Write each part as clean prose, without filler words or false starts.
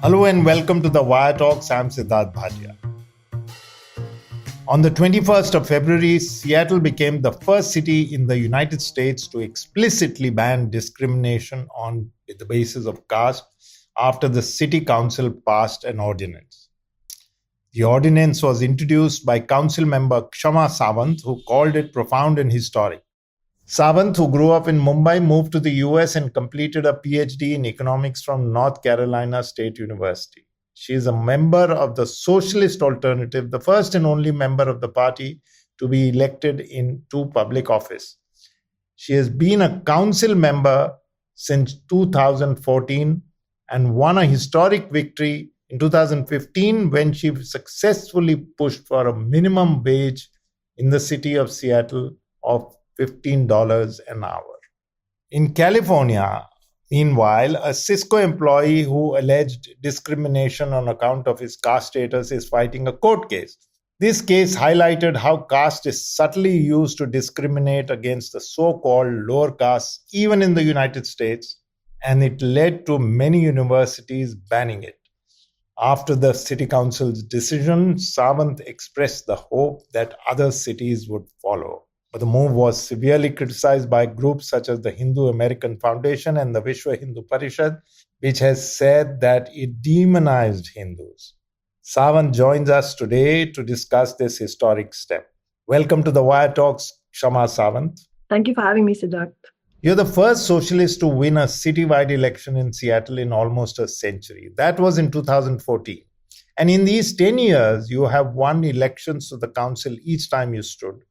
Hello and welcome to the Wire Talks. I'm Sidharth Bhatia. On the 21st of February, Seattle became the first city in the United States to explicitly ban discrimination on the basis of caste after the city council passed an ordinance. The ordinance was introduced by council member Kshama Sawant, who called it profound and historic. Sawant, who grew up in Mumbai, moved to the US and completed a Ph.D. in economics from North Carolina State University. She is a member of the Socialist Alternative, the first and only member of the party to be elected into public office. She has been a council member since 2014 and won a historic victory in 2015 when she successfully pushed for a minimum wage in the city of Seattle of $15 an hour. In California, meanwhile, a Cisco employee who alleged discrimination on account of his caste status is fighting a court case. This case highlighted how caste is subtly used to discriminate against the so-called lower castes, even in the United States, and it led to many universities banning it. After the city council's decision, Sawant expressed the hope that other cities would follow. But the move was severely criticized by groups such as the Hindu American Foundation and the Vishwa Hindu Parishad, which has said that it demonized Hindus. Sawant joins us today to discuss this historic step. Welcome to the Wire Talks, Kshama Sawant. Thank you for having me, Sidharth. You're the first socialist to win a citywide election in Seattle in almost a century. That was in 2014. And in these 10 years, you have won elections to the council each time you stood.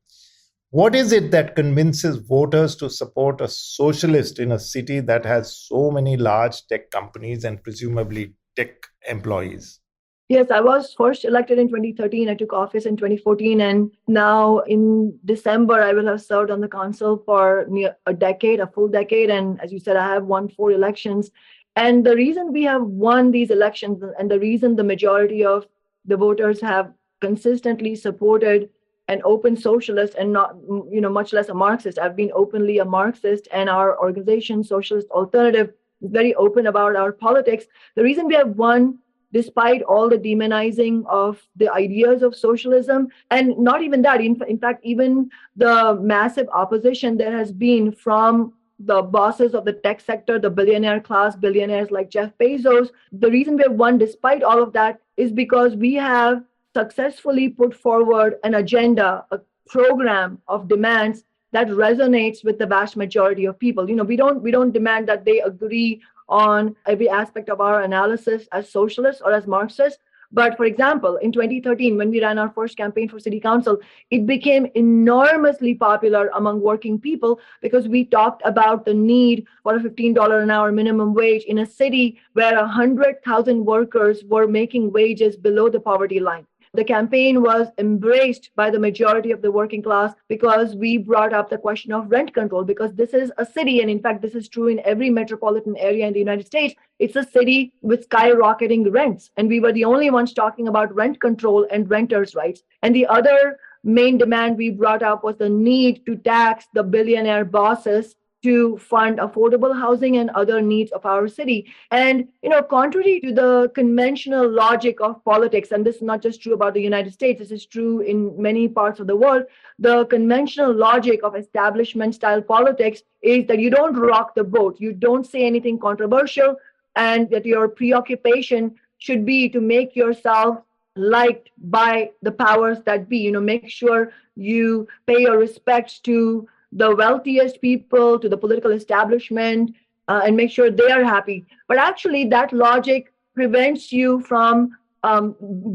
What is it that convinces voters to support a socialist in a city that has so many large tech companies and presumably tech employees? Yes, I was first elected in 2013. I took office in 2014. And now in December, I will have served on the council for near a decade, a full decade. And as you said, I have won 4 elections. And the reason we have won these elections and the reason the majority of the voters have consistently supported an open socialist and not, much less a Marxist. I've been openly a Marxist, and our organization, Socialist Alternative, is very open about our politics. The reason we have won, despite all the demonizing of the ideas of socialism, and not even that, in fact, even the massive opposition there has been from the bosses of the tech sector, the billionaire class, billionaires like Jeff Bezos, the reason we have won despite all of that is because we have successfully put forward an agenda, a program of demands that resonates with the vast majority of people. We don't demand that they agree on every aspect of our analysis as socialists or as Marxists. But for example, in 2013, when we ran our first campaign for city council, it became enormously popular among working people because we talked about the need for a $15 an hour minimum wage in a city where 100,000 workers were making wages below the poverty line. The campaign was embraced by the majority of the working class because we brought up the question of rent control, because this is a city, and in fact, this is true in every metropolitan area in the United States. It's a city with skyrocketing rents, and we were the only ones talking about rent control and renters' rights. And the other main demand we brought up was the need to tax the billionaire bosses to fund affordable housing and other needs of our city. And, contrary to the conventional logic of politics, and this is not just true about the United States, this is true in many parts of the world, the conventional logic of establishment style politics is that you don't rock the boat, you don't say anything controversial, and that your preoccupation should be to make yourself liked by the powers that be. Make sure you pay your respects to the wealthiest people, to the political establishment, and make sure they are happy. But actually, that logic prevents you from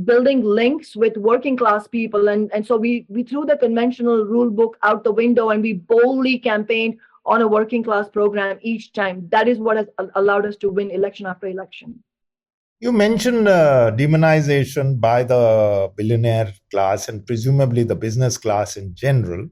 building links with working class people. And so we threw the conventional rule book out the window, and we boldly campaigned on a working class program each time. That is what has allowed us to win election after election. You mentioned demonization by the billionaire class and presumably the business class in general.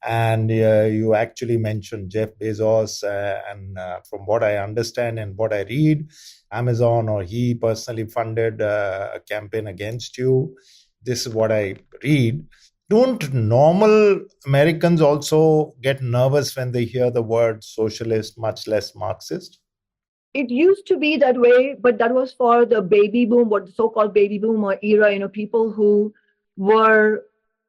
And you actually mentioned Jeff Bezos, and from what I understand and what I read, Amazon or he personally funded a campaign against you. This is what I read. Don't normal Americans also get nervous when they hear the word socialist, much less Marxist? It used to be that way, but that was for the baby boom, what the so-called baby boom or era, people who were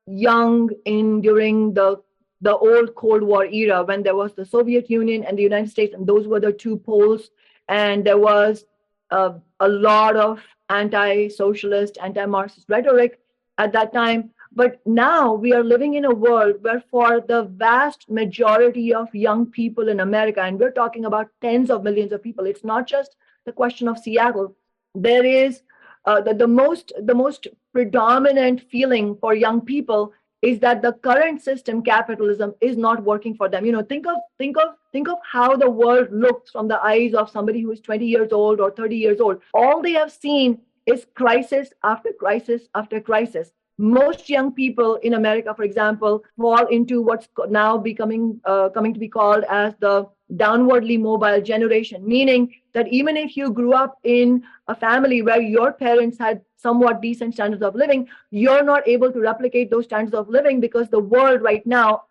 young in during the old Cold War era, when there was the Soviet Union and the United States, and those were the two poles, and there was a lot of anti-socialist, anti-Marxist rhetoric at that time. But now we are living in a world where, for the vast majority of young people in America, and we're talking about tens of millions of people, it's not just the question of Seattle. There is the most predominant feeling for young people is that the current system, capitalism, is not working for them. Think of how the world looks from the eyes of somebody who is 20 years old or 30 years old. All they have seen is crisis after crisis after crisis. Most young people in America, for example, fall into what's now becoming coming to be called as the downwardly mobile generation, meaning that even if you grew up in a family where your parents had somewhat decent standards of living, you're not able to replicate those standards of living because the world right now,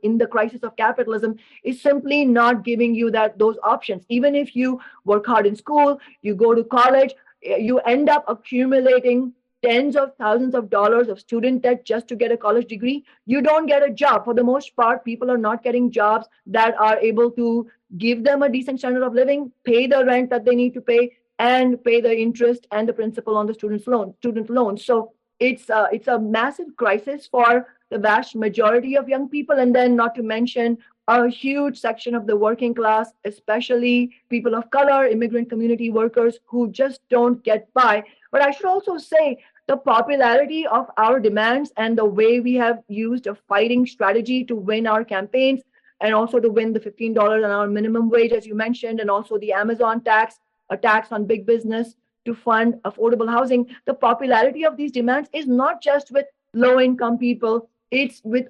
in the crisis of capitalism, is simply not giving you those options. Even if you work hard in school, you go to college, you end up accumulating tens of thousands of dollars of student debt just to get a college degree. You don't get a job. For the most part, people are not getting jobs that are able to give them a decent standard of living, pay the rent that they need to pay, and pay the interest and the principal on the student loan. So it's a massive crisis for the vast majority of young people, and then not to mention a huge section of the working class, especially people of color, immigrant community workers, who just don't get by. But I should also say, the popularity of our demands and the way we have used a fighting strategy to win our campaigns, and also to win the $15 an hour minimum wage, as you mentioned, and also the Amazon tax, a tax on big business to fund affordable housing. The popularity of these demands is not just with low income people, it's with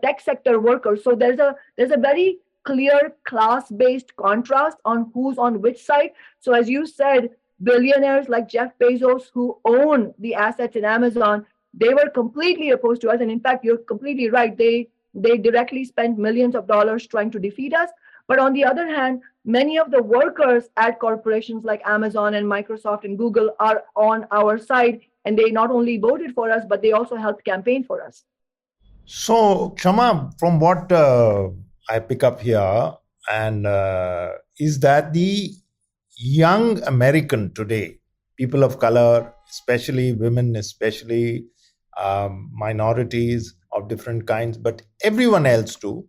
tech sector workers. So there's a very clear class based contrast on who's on which side. So as you said, billionaires like Jeff Bezos, who own the assets in Amazon, they were completely opposed to us. And in fact, you're completely right. They directly spent millions of dollars trying to defeat us. But on the other hand, many of the workers at corporations like Amazon and Microsoft and Google are on our side. And they not only voted for us, but they also helped campaign for us. So, Kshama, from what I pick up here, and is that the young American today, people of color, especially women, especially minorities of different kinds, but everyone else too,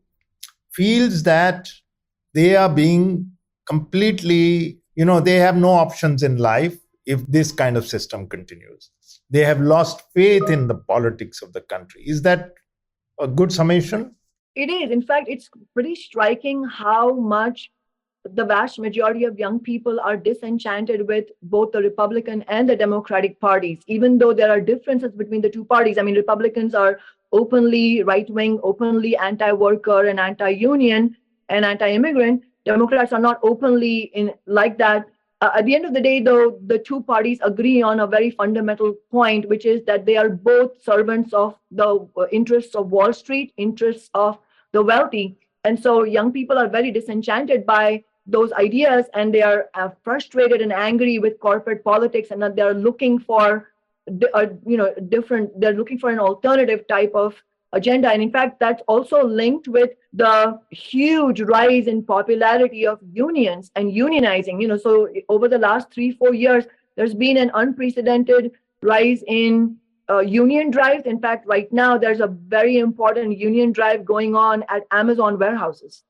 feels that they are being completely, they have no options in life if this kind of system continues. They have lost faith in the politics of the country. Is that a good summation? It is. In fact, it's pretty striking how much the vast majority of young people are disenchanted with both the Republican and the Democratic parties, even though there are differences between the two parties. I mean, Republicans are openly right-wing, openly anti-worker and anti-union and anti-immigrant. Democrats are not openly in like that. At the end of the day, though, the two parties agree on a very fundamental point, which is that they are both servants of the interests of Wall Street, interests of the wealthy. And so young people are very disenchanted by those ideas, and they are frustrated and angry with corporate politics, and that they're looking for different. They're looking for an alternative type of agenda. And in fact, that's also linked with the huge rise in popularity of unions and unionizing. So over the last 3-4 years, there's been an unprecedented rise in union drives. In fact, right now, there's a very important union drive going on at Amazon warehouses.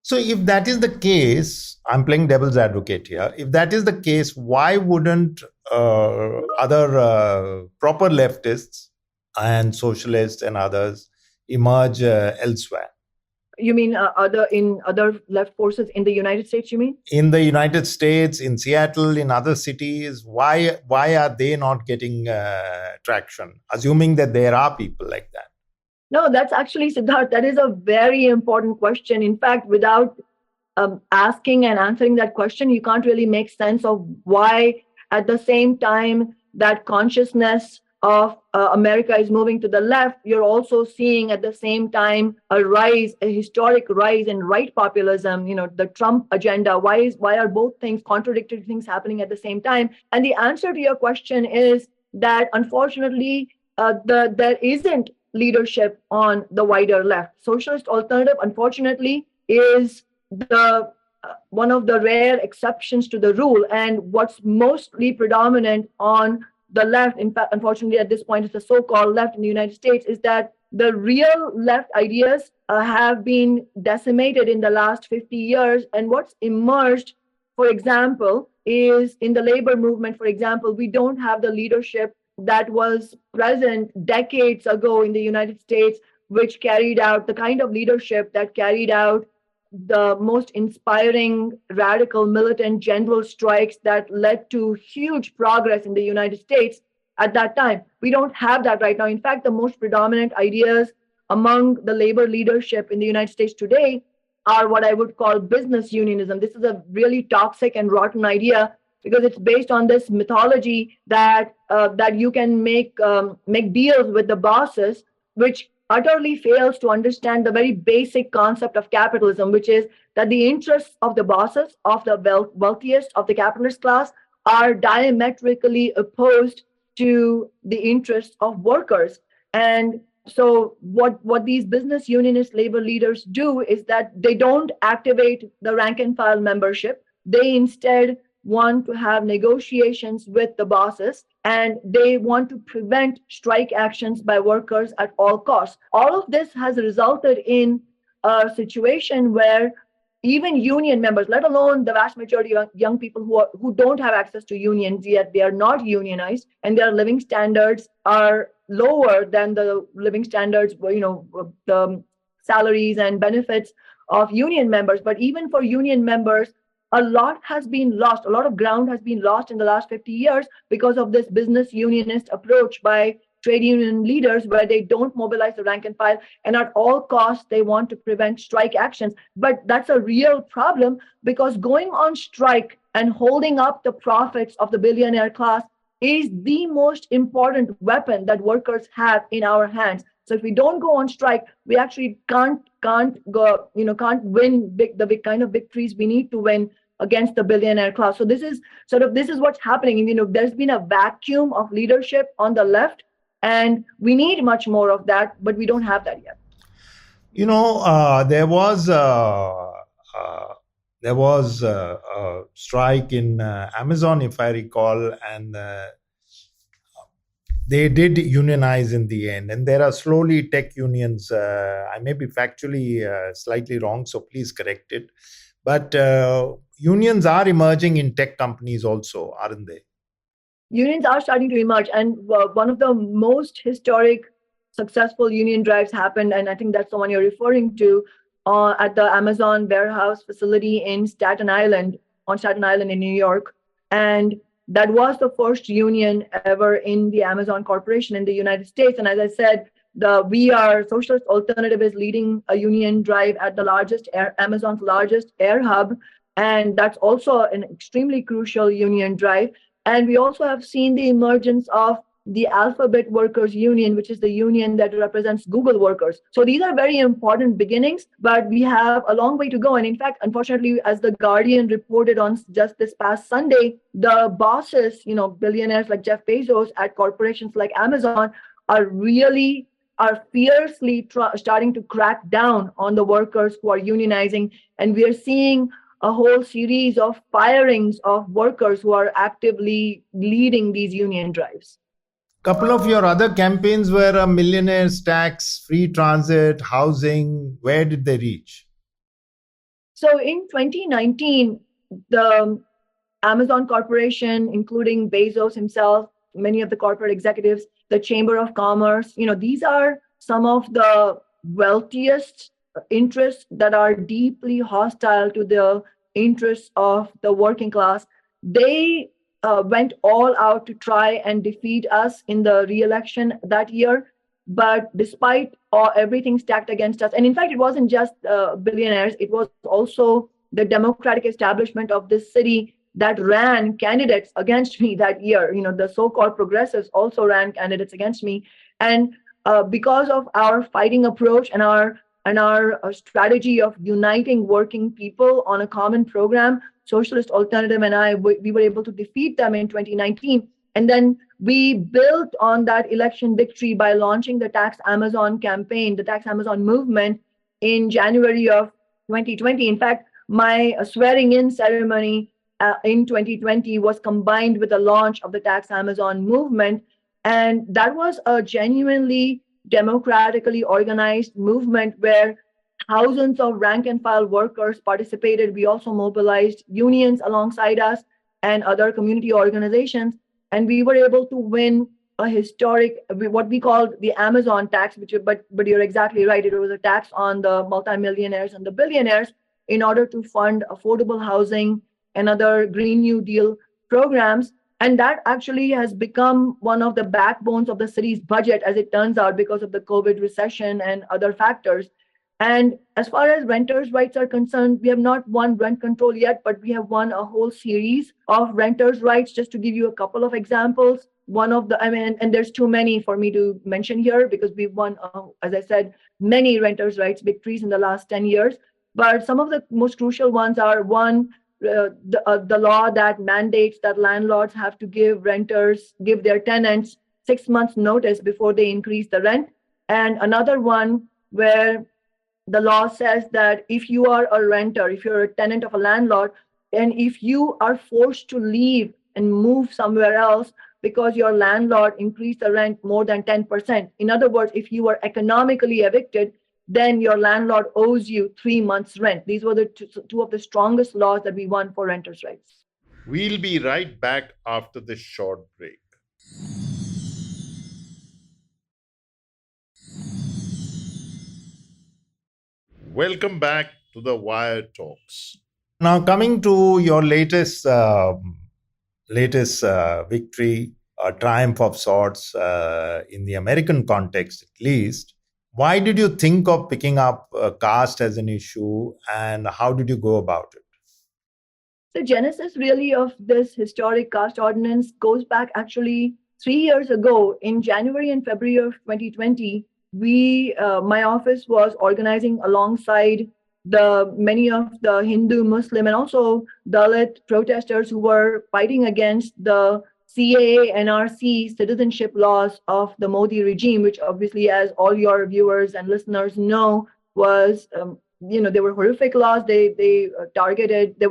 So if that is the case, I'm playing devil's advocate here. If that is the case, why wouldn't other proper leftists and socialists and others emerge elsewhere? You mean other left forces in the United States, you mean? In the United States, in Seattle, in other cities, why are they not getting traction? Assuming that there are people like that. No, that's actually, Sidharth, that is a very important question. In fact, without asking and answering that question, you can't really make sense of why, at the same time that consciousness of America is moving to the left, you're also seeing at the same time a historic rise in right populism, the Trump agenda. Why are both things, contradictory things, happening at the same time? And the answer to your question is that unfortunately, there isn't leadership on the wider left. Socialist alternative, unfortunately, is the one of the rare exceptions to the rule. And what's mostly predominant on the left, in fact, unfortunately, at this point, it's the so-called left in the United States, is that the real left ideas have been decimated in the last 50 years. And what's emerged, for example, is in the labor movement, for example, we don't have the leadership that was present decades ago in the United States, which carried out the kind of leadership that carried out the most inspiring, radical, militant general strikes that led to huge progress in the United States at that time. We don't have that right now. In fact, the most predominant ideas among the labor leadership in the United States today are what I would call business unionism. This is a really toxic and rotten idea because it's based on this mythology that you can make deals with the bosses, which utterly fails to understand the very basic concept of capitalism, which is that the interests of the bosses, of the wealthiest, of the capitalist class, are diametrically opposed to the interests of workers. And so what these business unionist labor leaders do is that they don't activate the rank and file membership. They instead want to have negotiations with the bosses, and they want to prevent strike actions by workers at all costs. All of this has resulted in a situation where even union members, let alone the vast majority of young people who don't have access to unions yet, they are not unionized, and their living standards are lower than the living standards, the salaries and benefits of union members. But even for union members, a lot has been lost. A lot of ground has been lost in the last 50 years because of this business unionist approach by trade union leaders, where they don't mobilize the rank and file, and at all costs, they want to prevent strike actions. But that's a real problem, because going on strike and holding up the profits of the billionaire class is the most important weapon that workers have in our hands. So if we don't go on strike, we actually can't win the big kind of victories we need to win against the billionaire class. So this is what's happening. There's been a vacuum of leadership on the left, and we need much more of that, but we don't have that yet. There was a strike in Amazon, if I recall, and they did unionize in the end. And there are slowly tech unions. I may be factually slightly wrong, so please correct it. But unions are emerging in tech companies also, aren't they? Unions are starting to emerge. And one of the most historic successful union drives happened, and I think that's the one you're referring to, at the Amazon warehouse facility in Staten Island in New York. And that was the first union ever in the Amazon Corporation in the United States. And as I said, We Are Socialist Alternative is leading a union drive at the Amazon's largest air hub. And that's also an extremely crucial union drive. And we also have seen the emergence of the Alphabet Workers Union, which is the union that represents Google workers. So these are very important beginnings, but we have a long way to go. And in fact, unfortunately, as The Guardian reported on just this past Sunday, the bosses, billionaires like Jeff Bezos at corporations like Amazon are fiercely starting to crack down on the workers who are unionizing. And we are seeing a whole series of firings of workers who are actively leading these union drives. Couple of your other campaigns were a millionaires tax, free transit, housing. Where did they reach? So in 2019, the Amazon Corporation, including Bezos himself, many of the corporate executives, the Chamber of Commerce, these are some of the wealthiest interests that are deeply hostile to the interests of the working class. They went all out to try and defeat us in the re-election that year. But despite everything stacked against us, and in fact, it wasn't just billionaires, it was also the Democratic establishment of this city that ran candidates against me that year. The so-called progressives also ran candidates against me. And because of our fighting approach and our strategy of uniting working people on a common program, Socialist Alternative and we were able to defeat them in 2019. And then we built on that election victory by launching the Tax Amazon campaign, the Tax Amazon movement in January of 2020. In fact, my swearing in ceremony in 2020 was combined with the launch of the Tax Amazon movement. And that was a genuinely democratically organized movement where thousands of rank and file workers participated. We also mobilized unions alongside us and other community organizations. And we were able to win a historic, what we called the Amazon tax, but you're exactly right. It was a tax on the multimillionaires and the billionaires in order to fund affordable housing and other Green New Deal programs. And that actually has become one of the backbones of the city's budget, as it turns out, because of the COVID recession and other factors. And as far as renters' rights are concerned, we have not won rent control yet, but we have won a whole series of renters' rights. Just to give you a couple of examples, and there's too many for me to mention here because we've won, as I said, many renters' rights victories in the last 10 years. But some of the most crucial ones are one, the law that mandates that landlords have to give their tenants 6 months notice before they increase the rent. And another one where the law says that if you are a renter, if you're a tenant of a landlord, and if you are forced to leave and move somewhere else because your landlord increased the rent more than 10%, in other words, if you are economically evicted, then your landlord owes you 3 months' rent. These were the two of the strongest laws that we won for renters' rights. We'll be right back after this short break. Welcome back to the Wire Talks. Now, coming to your latest victory, a triumph of sorts in the American context, at least. Why did you think of picking up caste as an issue, and how did you go about it? The genesis really of this historic caste ordinance goes back actually 3 years ago. In January and February of 2020, my office was organizing alongside many of the Hindu, Muslim, and also Dalit protesters who were fighting against the CAA, NRC citizenship laws of the Modi regime, which obviously, as all your viewers and listeners know, was they were horrific laws. They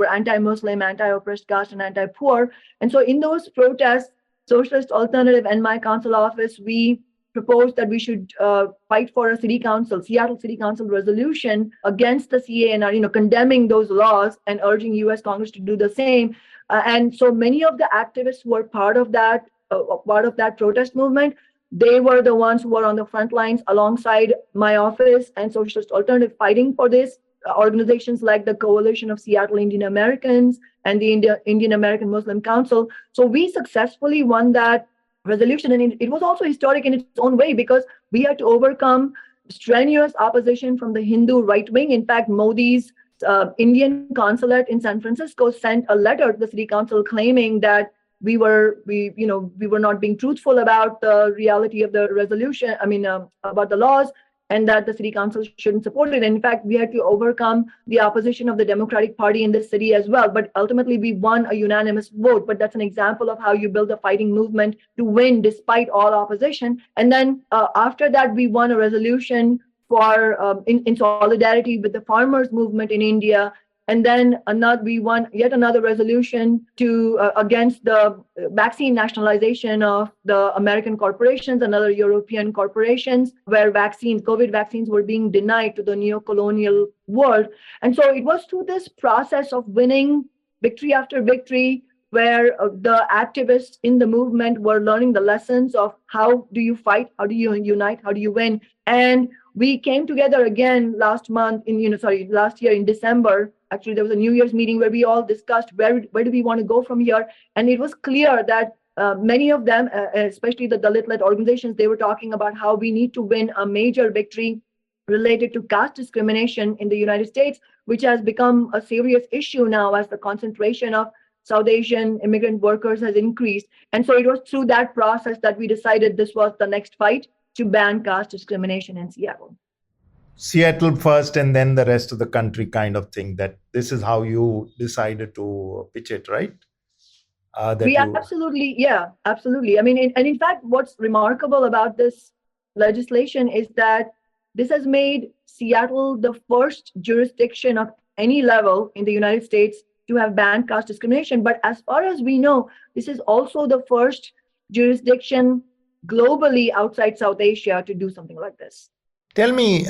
were anti-Muslim, anti-oppressed caste, and anti-poor. And so in those protests, Socialist Alternative and my council office, we proposed that we should fight for a Seattle City Council resolution against the CANR, condemning those laws and urging U.S. Congress to do the same. And so many of the activists who were part of that protest movement. They were the ones who were on the front lines alongside my office and Socialist Alternative fighting for this. Organizations like the Coalition of Seattle Indian Americans and the Indian American Muslim Council. So we successfully won that resolution. And it was also historic in its own way because we had to overcome strenuous opposition from the Hindu right wing. In fact, Modi's Indian consulate in San Francisco sent a letter to the city council claiming that we were not being truthful about the reality of the resolution, about the laws, and that the city council shouldn't support it. And in fact, we had to overcome the opposition of the Democratic Party in this city as well. But ultimately, we won a unanimous vote. But that's an example of how you build a fighting movement to win despite all opposition. And then after that, we won a resolution for in solidarity with the farmers' movement in India. And then we won yet another resolution against the vaccine nationalization of the American corporations and other European corporations, where COVID vaccines were being denied to the neo-colonial world. And so it was through this process of winning victory after victory, where the activists in the movement were learning the lessons of how do you fight, how do you unite, how do you win. And we came together again last year in December. Actually, there was a New Year's meeting where we all discussed where do we want to go from here. And it was clear that many of them, especially the Dalit-led organizations, they were talking about how we need to win a major victory related to caste discrimination in the United States, which has become a serious issue now as the concentration of South Asian immigrant workers has increased. And so it was through that process that we decided this was the next fight to ban caste discrimination in Seattle. Seattle first and then the rest of the country kind of thing. That this is how you decided to pitch it, right? Absolutely, yeah, absolutely. I mean, and in fact, what's remarkable about this legislation is that this has made Seattle the first jurisdiction of any level in the United States to have banned caste discrimination. But as far as we know, this is also the first jurisdiction globally outside South Asia to do something like this. Tell me,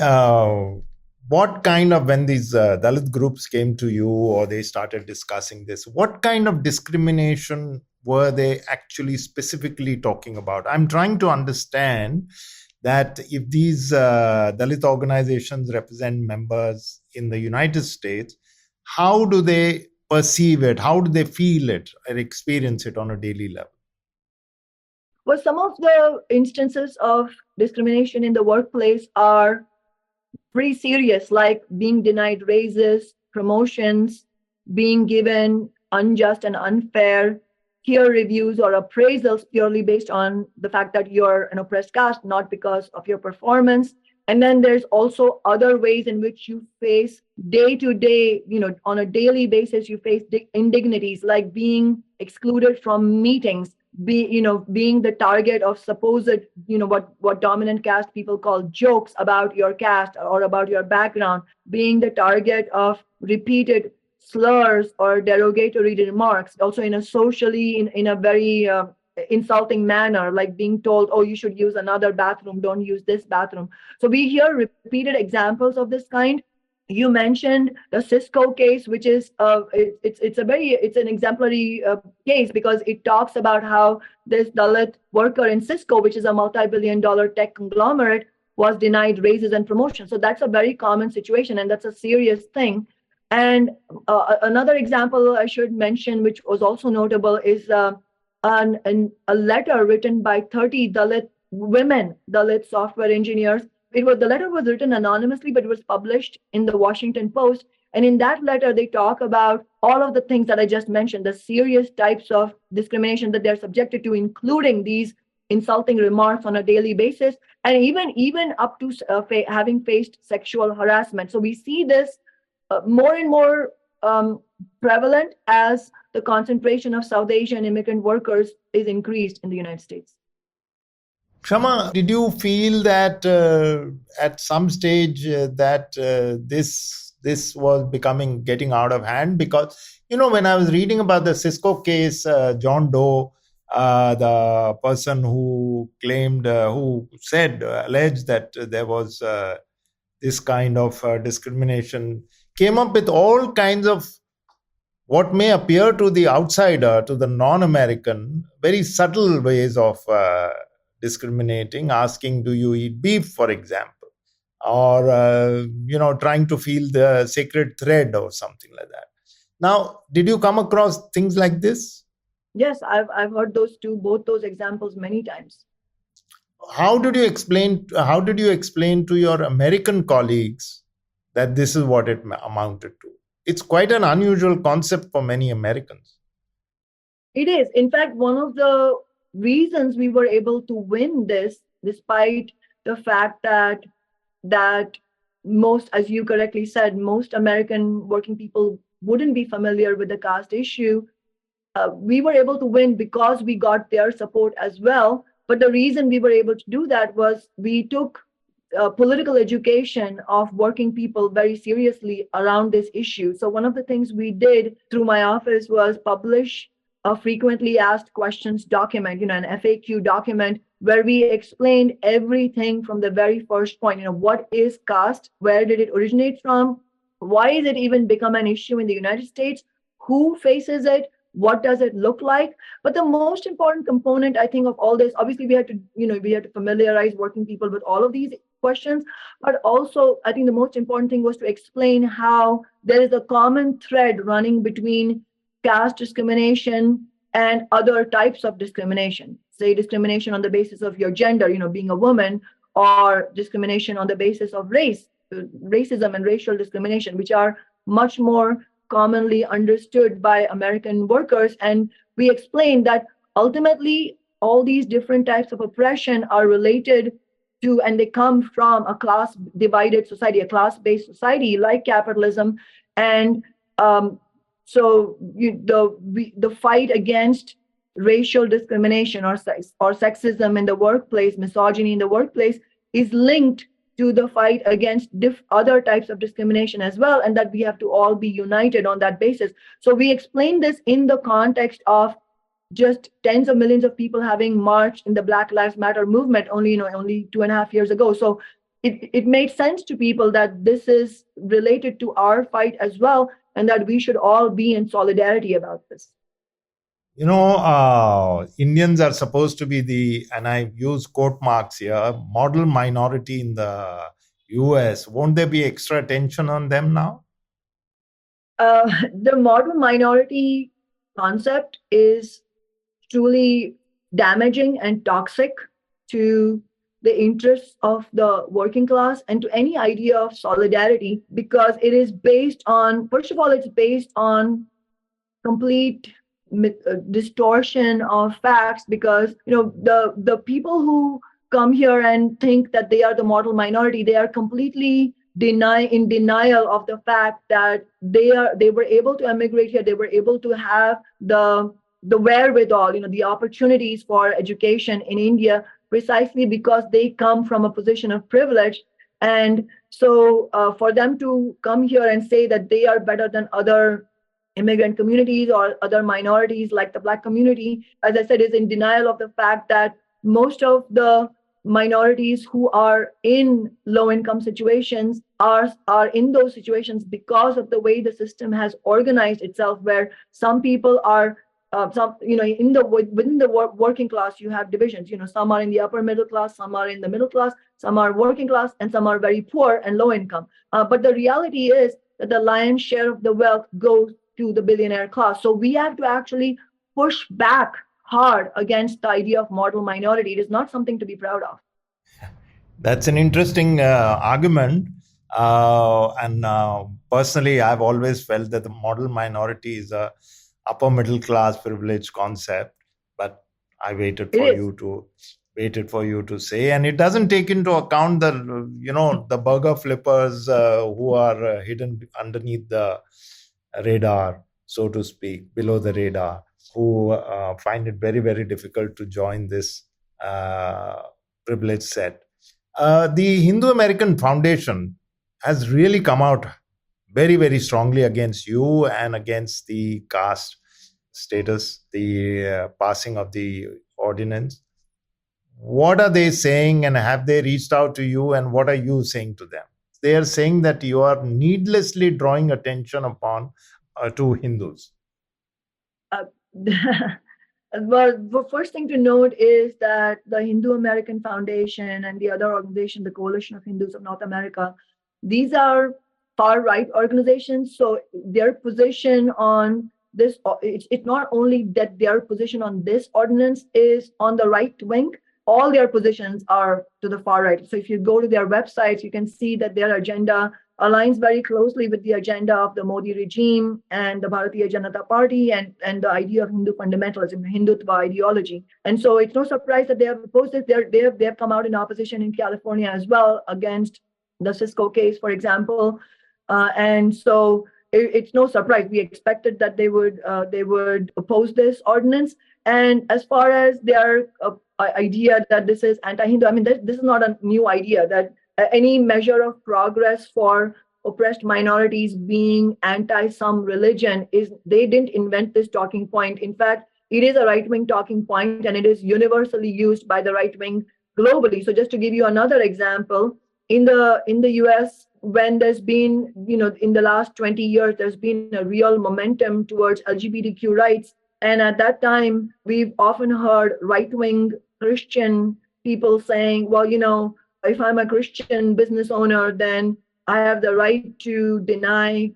what kind of, when these Dalit groups came to you or they started discussing this, what kind of discrimination were they actually specifically talking about? I'm trying to understand that if these Dalit organizations represent members in the United States, how do they perceive it? How do they feel it or experience it on a daily level? Well, some of the instances of discrimination in the workplace are pretty serious, like being denied raises, promotions, being given unjust and unfair peer reviews or appraisals purely based on the fact that you're an oppressed caste, not because of your performance. And then there's also other ways in which you face day to day, on a daily basis, you face indignities like being excluded from meetings, being the target of supposed, what dominant caste people call jokes about your caste or about your background, being the target of repeated slurs or derogatory remarks, also in a socially, in a very insulting manner, like being told, oh, you should use another bathroom, don't use this bathroom. So we hear repeated examples of this kind. You mentioned the Cisco case, which is it's an exemplary case because it talks about how this Dalit worker in Cisco, which is a multi-billion-dollar tech conglomerate, was denied raises and promotions. So that's a very common situation, and that's a serious thing. And another example I should mention, which was also notable, is a letter written by 30 Dalit women, Dalit software engineers. The letter was written anonymously, but it was published in the Washington Post. And in that letter, they talk about all of the things that I just mentioned, the serious types of discrimination that they're subjected to, including these insulting remarks on a daily basis, and even up to having faced sexual harassment. So we see this more and more prevalent as the concentration of South Asian immigrant workers is increased in the United States. Kshama, did you feel that at some stage that this was getting out of hand? Because, when I was reading about the Cisco case, John Doe, the person who claimed, alleged that there was this kind of discrimination, came up with all kinds of what may appear to the outsider, to the non-American, very subtle ways of discriminating, asking, do you eat beef, for example, or, trying to feel the sacred thread or something like that. Now, did you come across things like this? Yes, I've heard both those examples many times. How did you explain to your American colleagues that this is what it amounted to? It's quite an unusual concept for many Americans. It is. In fact, one of the reasons we were able to win this, despite the fact that most, as you correctly said, most American working people wouldn't be familiar with the caste issue, we were able to win because we got their support as well. But the reason we were able to do that was we took political education of working people very seriously around this issue. So one of the things we did through my office was publish a frequently asked questions document, an FAQ document, where we explained everything from the very first point. What is caste? Where did it originate from? Why is it even become an issue in the United States? Who faces it? What does it look like? But the most important component, I think, of all this, obviously we had to familiarize working people with all of these questions, but also I think the most important thing was to explain how there is a common thread running between caste discrimination and other types of discrimination, say discrimination on the basis of your gender, being a woman, or discrimination on the basis of race, racism and racial discrimination, which are much more commonly understood by American workers. And we explained that ultimately all these different types of oppression are related to, and they come from a class divided society, a class based society like capitalism. And the fight against racial discrimination or sexism in the workplace, misogyny in the workplace, is linked to the fight against other types of discrimination as well, and that we have to all be united on that basis. So we explain this in the context of just tens of millions of people having marched in the Black Lives Matter movement only 2.5 years ago. So it made sense to people that this is related to our fight as well, and that we should all be in solidarity about this. Indians are supposed to be and I use quote marks here, model minority in the US. Won't there be extra attention on them now? The model minority concept is truly damaging and toxic to the interests of the working class and to any idea of solidarity, because it is based on, first of all, it's based on complete distortion of facts, because the people who come here and think that they are the model minority, they are completely in denial of the fact that they were able to emigrate here, they were able to have the wherewithal, the opportunities for education in India, precisely because they come from a position of privilege. And so for them to come here and say that they are better than other immigrant communities or other minorities like the Black community, as I said, is in denial of the fact that most of the minorities who are in low income situations are in those situations because of the way the system has organized itself, where some people are within the working class, you have divisions. Some are in the upper middle class, some are in the middle class, some are working class, and some are very poor and low income. But the reality is that the lion's share of the wealth goes to the billionaire class. So we have to actually push back hard against the idea of model minority. It is not something to be proud of. That's an interesting argument. And personally, I've always felt that the model minority is a upper middle class privilege concept, but I waited for you to say, and it doesn't take into account the burger flippers who are hidden underneath the radar, so to speak, below the radar, who find it very, very difficult to join this privilege set. The Hindu American Foundation has really come out very, very strongly against you and against the caste status, the passing of the ordinance. What are they saying, and have they reached out to you, and what are you saying to them? They are saying that you are needlessly drawing attention upon to Hindus. Well, the first thing to note is that the Hindu American Foundation and the other organization, the Coalition of Hindus of North America, these are far-right organizations. So their position on this, it's not only that their position on this ordinance is on the right wing, all their positions are to the far right. So if you go to their websites, you can see that their agenda aligns very closely with the agenda of the Modi regime and the Bharatiya Janata Party and the idea of Hindu fundamentalism, Hindutva ideology. And so it's no surprise that they have opposed this. They have come out in opposition in California as well against the Cisco case, for example. And so it's no surprise. We expected that they would oppose this ordinance. And as far as their idea that this is anti-Hindu, I mean, this is not a new idea, that any measure of progress for oppressed minorities being anti some religion they didn't invent this talking point. In fact, it is a right-wing talking point, and it is universally used by the right wing globally. So just to give you another example, in the US, when there's been, in the last 20 years, there's been a real momentum towards LGBTQ rights. And at that time, we've often heard right-wing Christian people saying, well, if I'm a Christian business owner, then I have the right to deny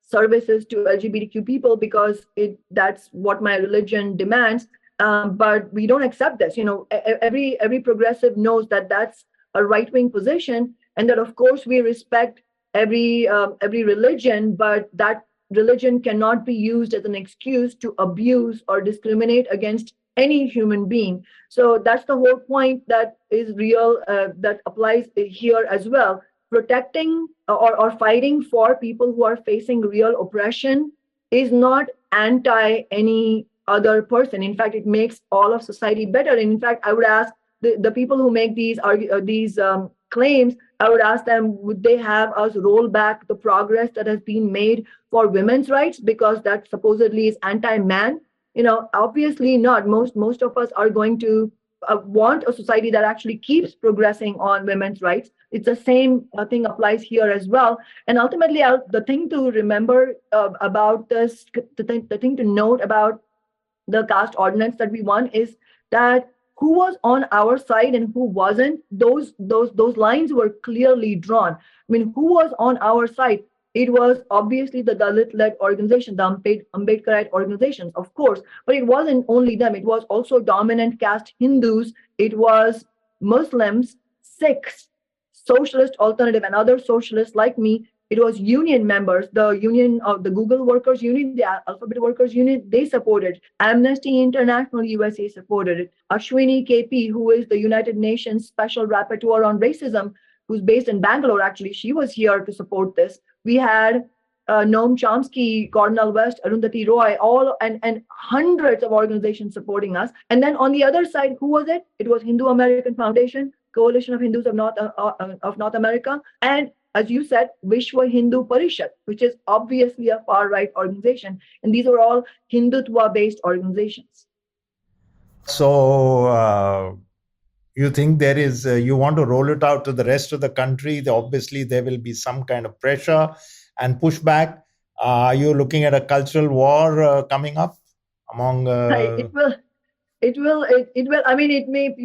services to LGBTQ people because that's what my religion demands. But we don't accept this. Every progressive knows that that's a right-wing position, and that of course we respect every religion, but that religion cannot be used as an excuse to abuse or discriminate against any human being. So that's the whole point that is real, that applies here as well. Protecting or fighting for people who are facing real oppression is not anti any other person. In fact, it makes all of society better. And in fact, I would ask the people who make these claims, I would ask them, would they have us roll back the progress that has been made for women's rights because that supposedly is anti-man? Obviously not. Most of us are going to want a society that actually keeps progressing on women's rights. It's the same thing applies here as well. And ultimately, the thing to remember about this, the thing to note about the caste ordinance that we won is that who was on our side and who wasn't, those lines were clearly drawn. I mean, who was on our side? It was obviously the Dalit-led organization, the Ambedkarite organizations, of course, but it wasn't only them. It was also dominant caste Hindus. It was Muslims, Sikhs, socialist alternative, and other socialists like me. It was union members, the union of the Google Workers Union, the Alphabet Workers Union, they supported. Amnesty International USA supported it. Ashwini KP, who is the United Nations Special Rapporteur on Racism, who's based in Bangalore, actually, she was here to support this. We had Noam Chomsky, Cornel West, Arundhati Roy, all and hundreds of organizations supporting us. And then on the other side, who was it? It was Hindu American Foundation, Coalition of Hindus of North America, and as you said, Vishwa Hindu Parishad, which is obviously a far-right organization. And these are all Hindutva-based organizations. So you think there is, you want to roll it out to the rest of the country? Obviously, there will be some kind of pressure and pushback. Are you looking at a cultural war coming up among... It will. I mean, it may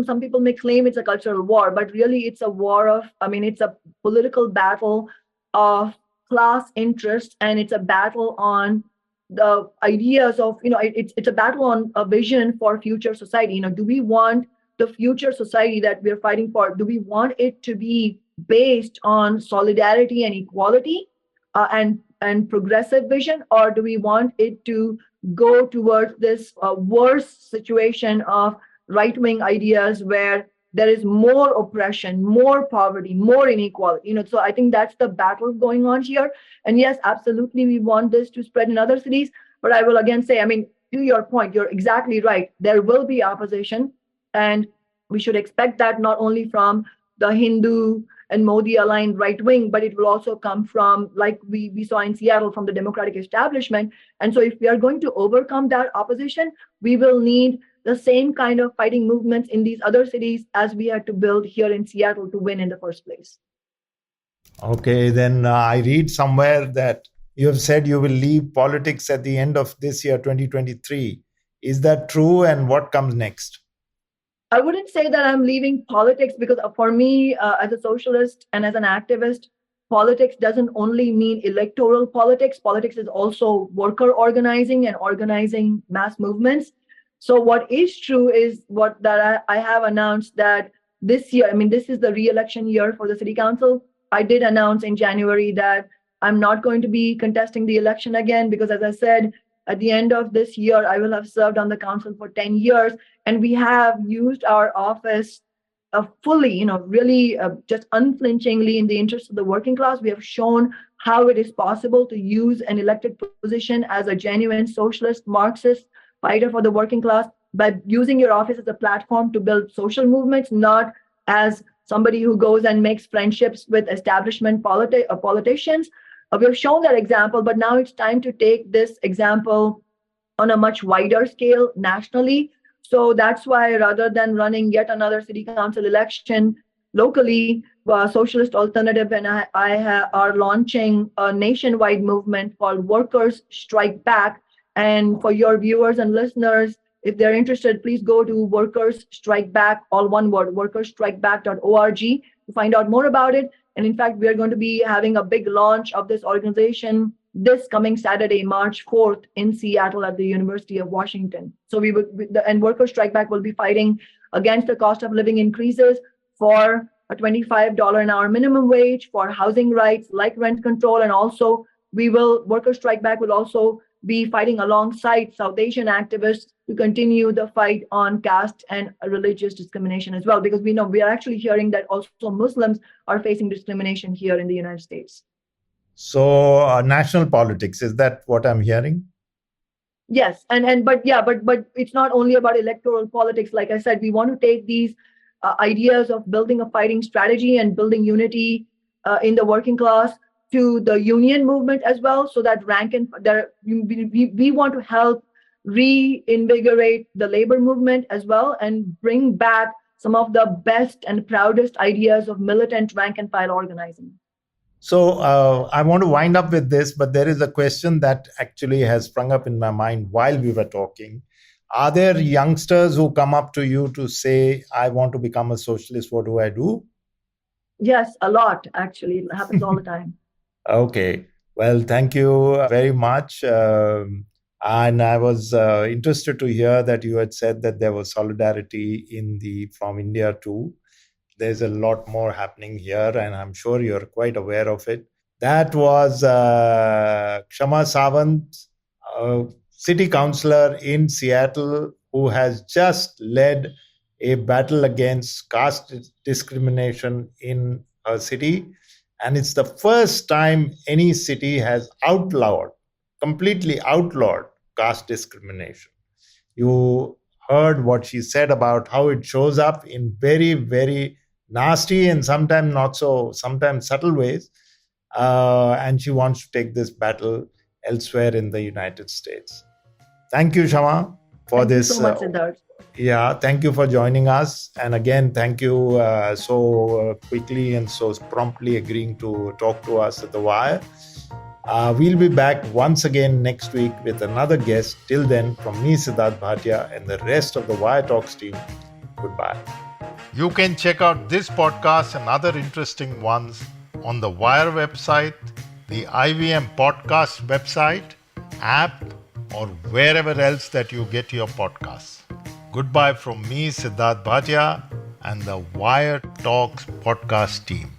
some people may claim it's a cultural war, but really it's a war of, it's a political battle of class interests, and it's a battle on the ideas of, it's a battle on a vision for future society. Do we want the future society that we're fighting for? Do we want it to be based on solidarity and equality and progressive vision, or do we want it to go towards this worse situation of right-wing ideas where there is more oppression, more poverty, more inequality? So I think that's the battle going on here. And yes, absolutely, we want this to spread in other cities. But I will again say, to your point, you're exactly right. There will be opposition, and we should expect that not only from the Hindu and Modi aligned right wing, but it will also come from, like we saw in Seattle, from the Democratic establishment. And so if we are going to overcome that opposition, we will need the same kind of fighting movements in these other cities as we had to build here in Seattle to win in the first place. Okay, then I read somewhere that you have said you will leave politics at the end of this year, 2023. Is that true? And what comes next? I wouldn't say that I'm leaving politics, because for me, as a socialist and as an activist, politics doesn't only mean electoral politics. Politics is also worker organizing and organizing mass movements. So what is true is that I have announced that this year, this is the re-election year for the city council. I did announce in January that I'm not going to be contesting the election again, because as I said, at the end of this year, I will have served on the council for 10 years. And we have used our office fully, really just unflinchingly in the interest of the working class. We have shown how it is possible to use an elected position as a genuine socialist, Marxist fighter for the working class by using your office as a platform to build social movements, not as somebody who goes and makes friendships with establishment politicians. We have shown that example, but now it's time to take this example on a much wider scale nationally. So that's why, rather than running yet another city council election locally, Socialist Alternative and I are launching a nationwide movement called Workers Strike Back. And for your viewers and listeners, if they're interested, please go to Workers Strike Back, all one word, workersstrikeback.org, to find out more about it. And in fact, we are going to be having a big launch of this organization this coming Saturday, March 4th, in Seattle at the University of Washington. So and Workers Strike Back will be fighting against the cost of living increases, for a $25 an hour minimum wage, for housing rights like rent control, and also Workers' Strike Back will also be fighting alongside South Asian activists to continue the fight on caste and religious discrimination as well, because we are actually hearing that also Muslims are facing discrimination here in the United States. So, national politics, is that what I'm hearing? Yes, but it's not only about electoral politics. Like I said, we want to take these ideas of building a fighting strategy and building unity in the working class to the union movement as well, so that we want to help reinvigorate the labor movement as well and bring back some of the best and proudest ideas of militant rank and file organizing. So I want to wind up with this, but there is a question that actually has sprung up in my mind while we were talking. Are there youngsters who come up to you to say, I want to become a socialist, what do I do? Yes, a lot, actually. It happens all the time. Okay. Well, thank you very much. And I was interested to hear that you had said that there was solidarity from India too. There's a lot more happening here, and I'm sure you're quite aware of it. That was Kshama Sawant, city councillor in Seattle, who has just led a battle against caste discrimination in her city. And it's the first time any city has completely outlawed caste discrimination. You heard what she said about how it shows up in very, very nasty and sometimes subtle ways. And she wants to take this battle elsewhere in the United States. Thank you, Kshama, for this. Thank you so much, Sidharth. Yeah, thank you for joining us. And again, thank you so quickly and so promptly agreeing to talk to us at The Wire. We'll be back once again next week with another guest. Till then, from me, Sidharth Bhatia, and the rest of the Wire Talks team, goodbye. You can check out this podcast and other interesting ones on the Wire website, the IVM podcast website, app, or wherever else that you get your podcasts. Goodbye from me, Sidharth Bhatia, and the Wire Talks podcast team.